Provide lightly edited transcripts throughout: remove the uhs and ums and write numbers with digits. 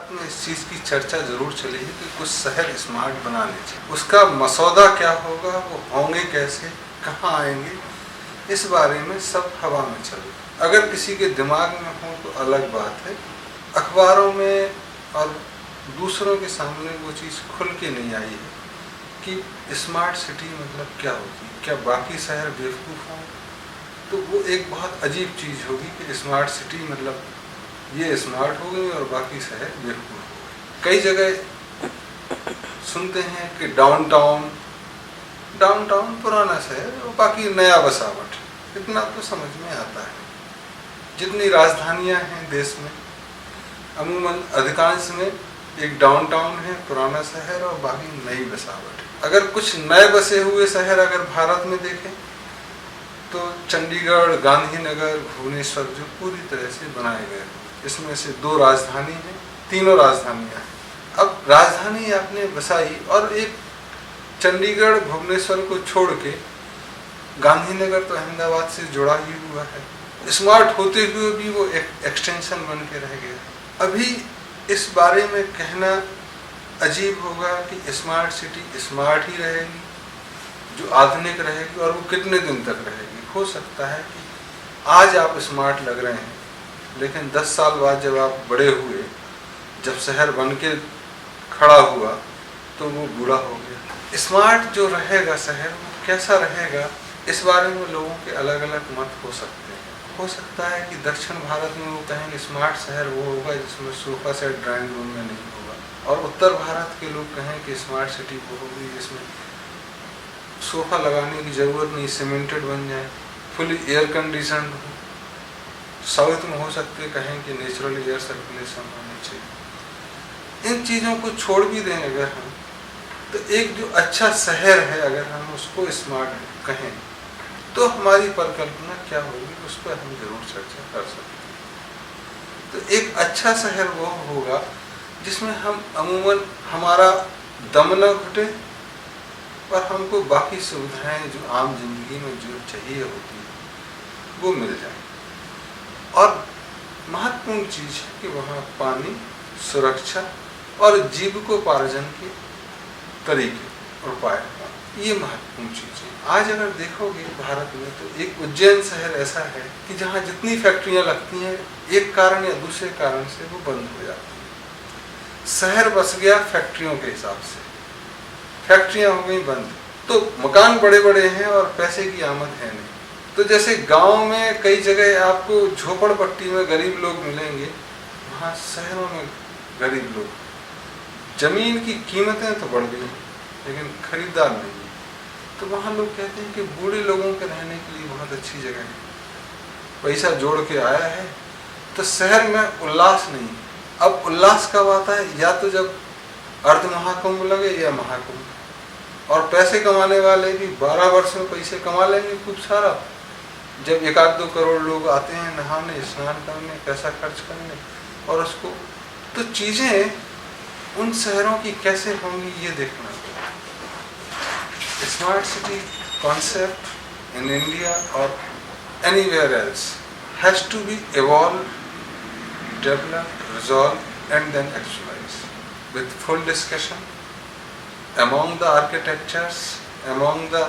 भारत में इस चीज़ की चर्चा जरूर चली है कि कुछ शहर स्मार्ट बनाने चाहिए। उसका मसौदा क्या होगा, वो होंगे कैसे, कहाँ आएंगे, इस बारे में सब हवा में चल रहा। अगर किसी के दिमाग में हो तो अलग बात है, अखबारों में और दूसरों के सामने वो चीज़ खुल के नहीं आई है कि स्मार्ट सिटी मतलब क्या होती है। क्या बाकी शहर बेवकूफ़ हों? तो वो एक बहुत अजीब चीज़ होगी कि स्मार्ट सिटी मतलब ये स्मार्ट हो गई और बाकी शहर बेवकूफ़ हो गए। कई जगह सुनते हैं कि डाउनटाउन पुराना शहर और बाकी नया बसावट, इतना तो समझ में आता है। जितनी राजधानियां हैं देश में, अमूमन अधिकांश में एक डाउनटाउन है, पुराना शहर, और बाकी नई बसावट है। अगर कुछ नए बसे हुए शहर अगर भारत में देखें तो चंडीगढ़, गांधीनगर, भुवनेश्वर जो पूरी तरह से बनाए गए, इसमें से 2 राजधानी हैं, तीनों राजधानियां हैं। अब राजधानी आपने बसाई और एक चंडीगढ़, भुवनेश्वर को छोड़ के गांधीनगर तो अहमदाबाद से जुड़ा ही हुआ है, स्मार्ट होते हुए भी वो एक एक्सटेंशन बन के रह गया। अभी इस बारे में कहना अजीब होगा कि स्मार्ट सिटी स्मार्ट ही रहेगी, जो आधुनिक रहेगी, और वो कितने दिन तक रहेगी। हो सकता है कि आज आप स्मार्ट लग रहे हैं, लेकिन 10 साल बाद जब आप बड़े हुए, जब शहर बन के खड़ा हुआ तो वो बूढ़ा हो गया। स्मार्ट जो रहेगा शहर, वो कैसा रहेगा, इस बारे में लोगों के अलग अलग मत हो सकते हैं। हो सकता है कि दक्षिण भारत में वो कहेंगे स्मार्ट शहर वो होगा जिसमें सोफा सेट ड्राइंग रूम में नहीं होगा, और उत्तर भारत के लोग कहें कि स्मार्ट सिटी वो होगी जिसमें सोफा लगाने की ज़रूरत नहीं, सीमेंटेड बन जाए, फुली एयर कंडीशन हो। साउथ में हो सकते कहें कि नेचुरल एयर सर्कुलेशन होनी चाहिए। इन चीज़ों को छोड़ भी दें अगर हम, तो एक जो अच्छा शहर है अगर हम उसको स्मार्ट कहें तो हमारी परिकल्पना क्या होगी, उस पर हम जरूर चर्चा कर सकते हैं। तो एक अच्छा शहर वो होगा जिसमें हम अमूमन हमारा दम न घुटे और हमको बाकी सुविधाएं जो आम जिंदगी में जो चाहिए होती है वो मिल जाए। और महत्वपूर्ण चीज़ है कि वहाँ पानी, सुरक्षा और जीविकोपार्जन के तरीके और उपाय, ये महत्वपूर्ण चीज़ है। आज अगर देखोगे भारत में तो एक उज्जैन शहर ऐसा है कि जहाँ जितनी फैक्ट्रियाँ लगती हैं, एक कारण या दूसरे कारण से वो बंद हो जाती हैं। शहर बस गया फैक्ट्रियों के हिसाब से, फैक्ट्रियाँ हो गई बंद, तो मकान बड़े बड़े हैं और पैसे की आमद है नहीं। तो जैसे गांव में कई जगह आपको झोपड़पट्टी में गरीब लोग मिलेंगे, वहाँ शहरों में गरीब लोग, जमीन की कीमतें तो बढ़ गई लेकिन खरीदार नहीं। तो वहाँ लोग कहते हैं कि बूढ़े लोगों के रहने के लिए बहुत अच्छी जगह है, पैसा जोड़ के आया है, तो शहर में उल्लास नहीं। अब उल्लास कब आता है, या तो जब अर्ध महाकुंभ लगे या महाकुंभ, और पैसे कमाने वाले भी 12 वर्ष में पैसे कमा लेंगे खूब सारा। जब 1-2 करोड़ लोग आते हैं नहाने, स्नान करने, पैसा खर्च करने, और उसको तो चीज़ें उन शहरों की कैसे होंगी ये देखना। Smart city concept in India और anywhere else has to be evolved, developed, resolved, and then actualized with full discussion among the architects, among the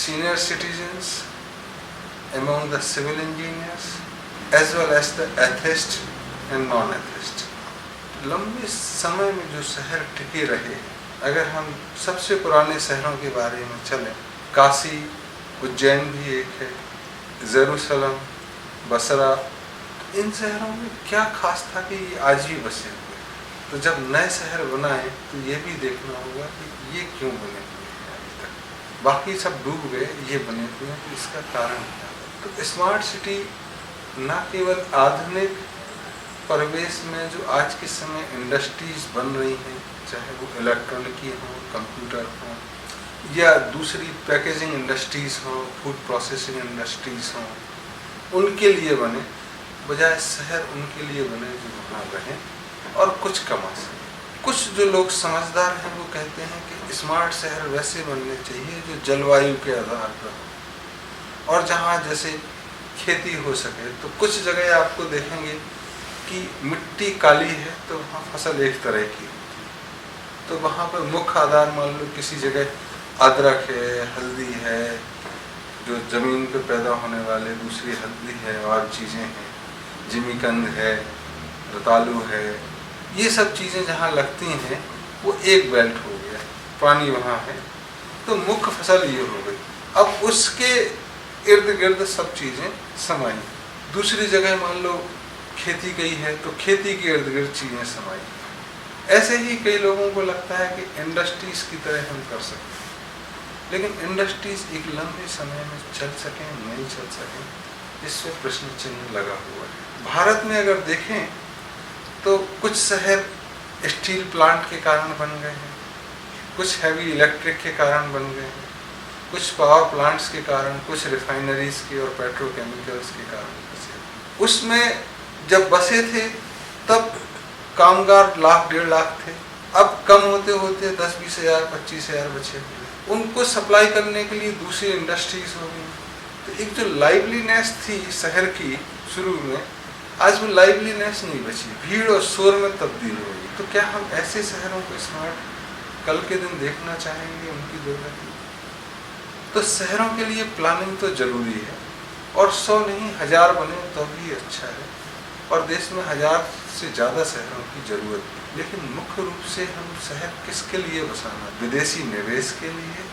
senior citizens, among the civil engineers, as well as the atheists and non-atheists. लंबे समय में जो शहर टिके रहे, अगर हम सबसे पुराने शहरों के बारे में चलें, काशी, उज्जैन भी एक है, जेरूसलम, बसरा, इन शहरों में क्या खास था कि ये आज भी बसे हुए। तो जब नए शहर बनाए तो ये भी देखना होगा कि ये क्यों बने हुए हैं अभी तक, बाकी सब डूब गए, ये बने हुए हैं, तो इसका कारण क्या है। तो स्मार्ट सिटी न केवल आधुनिक परिवेश में जो आज के समय इंडस्ट्रीज बन रही हैं, चाहे वो इलेक्ट्रॉनिक की हो, कंप्यूटर हो, या दूसरी पैकेजिंग इंडस्ट्रीज हो, फूड प्रोसेसिंग इंडस्ट्रीज हो, उनके लिए बने, बजाय शहर उनके लिए बने जो वहाँ रहें और कुछ कमा सकें। कुछ जो लोग समझदार हैं वो कहते हैं कि स्मार्ट शहर वैसे बनने चाहिए जो जलवायु के आधार पर हो, और जहाँ जैसे खेती हो सके। तो कुछ जगह आपको देखेंगे कि मिट्टी काली है तो वहाँ फसल एक तरह की होती है, तो वहाँ पर मुख्य आधार मान लो किसी जगह अदरक है, हल्दी है, जो ज़मीन पे पैदा होने वाले, दूसरी हल्दी है और चीज़ें हैं, जिमीकंद है, रतालू है, ये सब चीज़ें जहाँ लगती हैं वो एक बेल्ट हो गया, पानी वहाँ है, तो मुख्य फसल ये हो गई। अब उसके इर्द गिर्द सब चीज़ें समाई। दूसरी जगह मान लो खेती कही है तो खेती के इर्द गिर्द चीज़ें समाई। ऐसे ही कई लोगों को लगता है कि इंडस्ट्रीज़ की तरह हम कर सकते हैं, लेकिन इंडस्ट्रीज़ एक लंबे समय में चल सकें नहीं चल सकें, इससे प्रश्न चिन्ह लगा हुआ है। भारत में अगर देखें तो कुछ शहर स्टील प्लांट के कारण बन गए हैं, कुछ हैवी इलेक्ट्रिक के कारण बन गए हैं, कुछ पावर प्लांट्स के कारण, कुछ रिफाइनरीज के और पेट्रोकेमिकल्स के कारण बसे। उसमें जब बसे थे तब कामगार लाख 1.5 लाख थे, अब कम होते होते 10-20 हज़ार 25 हज़ार बचे हुए। उनको सप्लाई करने के लिए दूसरी इंडस्ट्रीज हो गई। तो एक जो लाइवलीनेस थी शहर की शुरू में, आज वो लाइवलीनेस नहीं बची, भीड़ और शोर में तब्दील हो गई। तो क्या हम ऐसे शहरों को स्मार्ट कल के दिन देखना चाहेंगे, उनकी दुर्गति? तो शहरों के लिए प्लानिंग तो जरूरी है, और 100 नहीं 1000 बने तो भी अच्छा है, और देश में 1000 से ज़्यादा शहरों की ज़रूरत है। लेकिन मुख्य रूप से हम शहर किसके लिए बसाना? विदेशी निवेश के लिए,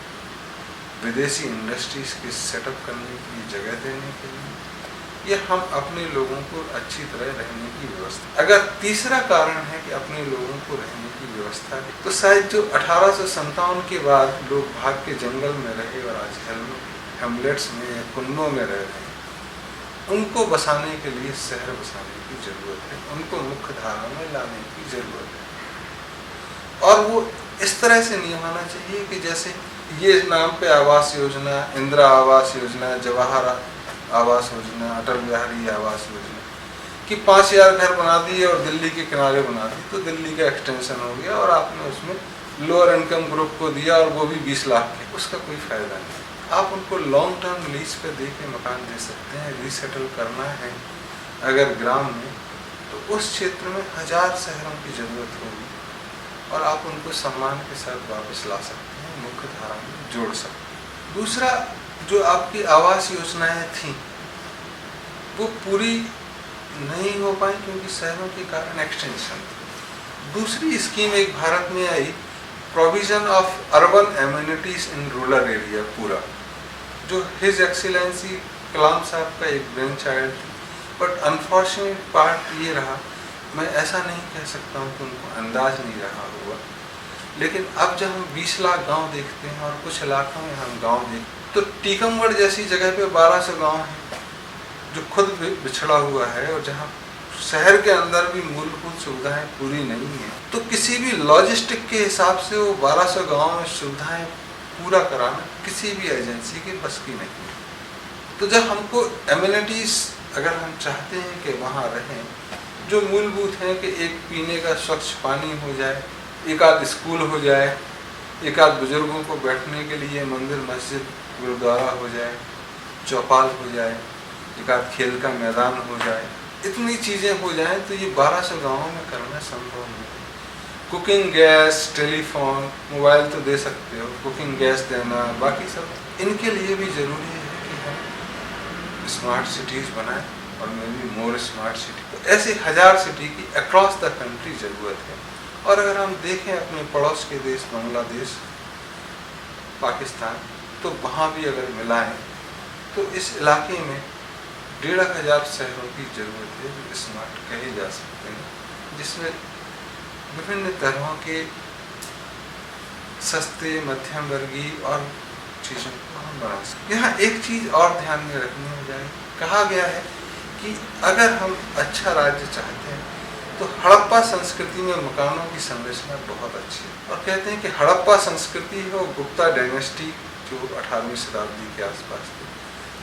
विदेशी इंडस्ट्रीज के सेटअप करने के लिए, जगह देने के लिए, या हम अपने लोगों को अच्छी तरह रहने की व्यवस्था? अगर तीसरा कारण है कि अपने लोगों को रहने की व्यवस्था, तो शायद जो 1857 के बाद लोग भाग के जंगल में रहे और आज हेमलेट्स में या कुन्नों में रह रहे हैं, उनको बसाने के लिए शहर बसाने की जरूरत है, उनको मुख्य धारा में लाने की जरूरत है। और वो इस तरह से नहीं होना चाहिए कि जैसे ये नाम पे आवास योजना, इंदिरा आवास योजना, जवाहर आवास योजना, अटल बिहारी आवास योजना, कि 5000 घर बना दिए और दिल्ली के किनारे बना दी, तो दिल्ली का एक्सटेंशन हो गया और आपने उसमें लोअर इनकम ग्रुप को दिया और वो भी 20 लाख के, उसका कोई फायदा नहीं। आप उनको लॉन्ग टर्म लीज पे दे के मकान दे सकते हैं। रीसेटल करना है अगर ग्राम में, तो उस क्षेत्र में 1000 शहरों की जरूरत होगी और आप उनको सम्मान के साथ वापस ला सकते हैं, मुख्य धारा में जोड़ सकते हैं। दूसरा, जो आपकी आवास योजनाएं थी वो पूरी नहीं हो पाई क्योंकि शहरों के कारण एक्सटेंशन थी। दूसरी स्कीम एक भारत में आई, provision of urban amenities in rural area, पूरा, जो हिज एक्सीलेंसी कलाम साहब का एक ब्रेन चाइल्ड थी। बट अनफॉर्चुनेट पार्ट ये रहा, मैं ऐसा नहीं कह सकता हूँ कि उनको अंदाज नहीं रहा हुआ, लेकिन अब जब हम 20 लाख गांव देखते हैं और कुछ इलाकों में हम गांव देखते हैं, तो टीकमगढ़ जैसी जगह पे 1200 गांव है जो खुद बिछड़ा हुआ है और जहाँ शहर के अंदर भी मूलभूत सुविधाएं पूरी नहीं है। तो किसी भी लॉजिस्टिक के हिसाब से वो 1200 गांव में सुविधाएं पूरा कराना किसी भी एजेंसी के बस की नहीं है। तो जब हमको एम्यूनिटीज अगर हम चाहते हैं कि वहाँ रहें, जो मूलभूत हैं कि एक पीने का स्वच्छ पानी हो जाए, एक आध स्कूल हो जाए, एक आध बुजुर्गों को बैठने के लिए मंदिर मस्जिद गुरुद्वारा हो जाए, चौपाल हो जाए, एक आध खेल का मैदान हो जाए, इतनी चीज़ें हो जाएं तो ये 1200 गाँवों में करना संभव नहीं है। कुकिंग गैस, टेलीफोन, मोबाइल तो दे सकते हो, कुकिंग गैस देना, बाकी सब, इनके लिए भी ज़रूरी है कि हम स्मार्ट सिटीज़ बनाएं और may be more smart city. तो ऐसे 1000 सिटी की अक्रॉस द कंट्री ज़रूरत है। और अगर हम देखें अपने पड़ोस के देश बांग्लादेश, पाकिस्तान, तो वहाँ भी अगर मिलाएं तो इस इलाके में 1500 शहरों की ज़रूरत है जो स्मार्ट कहे जा सकते हैं, जिसमें विभिन्न तरह के सस्ते, मध्यम वर्गीय और चीज़ों को हम बना सकते हैं। यहाँ एक चीज़ और ध्यान में रखनी हो जाए, कहा गया है कि अगर हम अच्छा राज्य चाहते हैं तो हड़प्पा संस्कृति में मकानों की संरचना बहुत अच्छी है, और कहते हैं कि हड़प्पा संस्कृति हो, गुप्ता डायनेस्टी जो 18वीं शताब्दी के आसपास थी,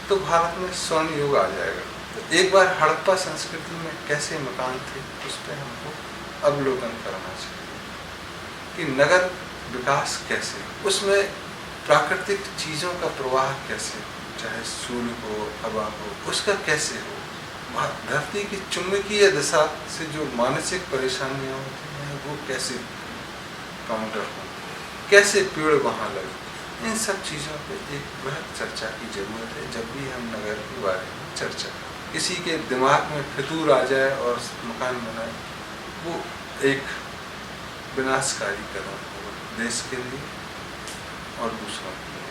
तो भारत में स्वर्ण युग आ जाएगा। तो एक बार हड़प्पा संस्कृति में कैसे मकान थे उस पर हमको अवलोकन करना चाहिए कि नगर विकास कैसे, उसमें प्राकृतिक चीज़ों का प्रवाह कैसे, चाहे सूर्य हो, हवा हो, उसका कैसे हो, धरती की चुंबकीय दिशा से जो मानसिक परेशानियाँ होती हैं हैं वो कैसे काउंटर हों, कैसे पेड़ वहाँ लगे, इन सब चीज़ों पे एक बृहद चर्चा की जरूरत है। जब भी हम नगर के बारे में चर्चा, किसी के दिमाग में फितूर आ जाए और मकान बनाए, वो एक विनाशकारी कदम होगा देश के लिए और दूसरों के लिए।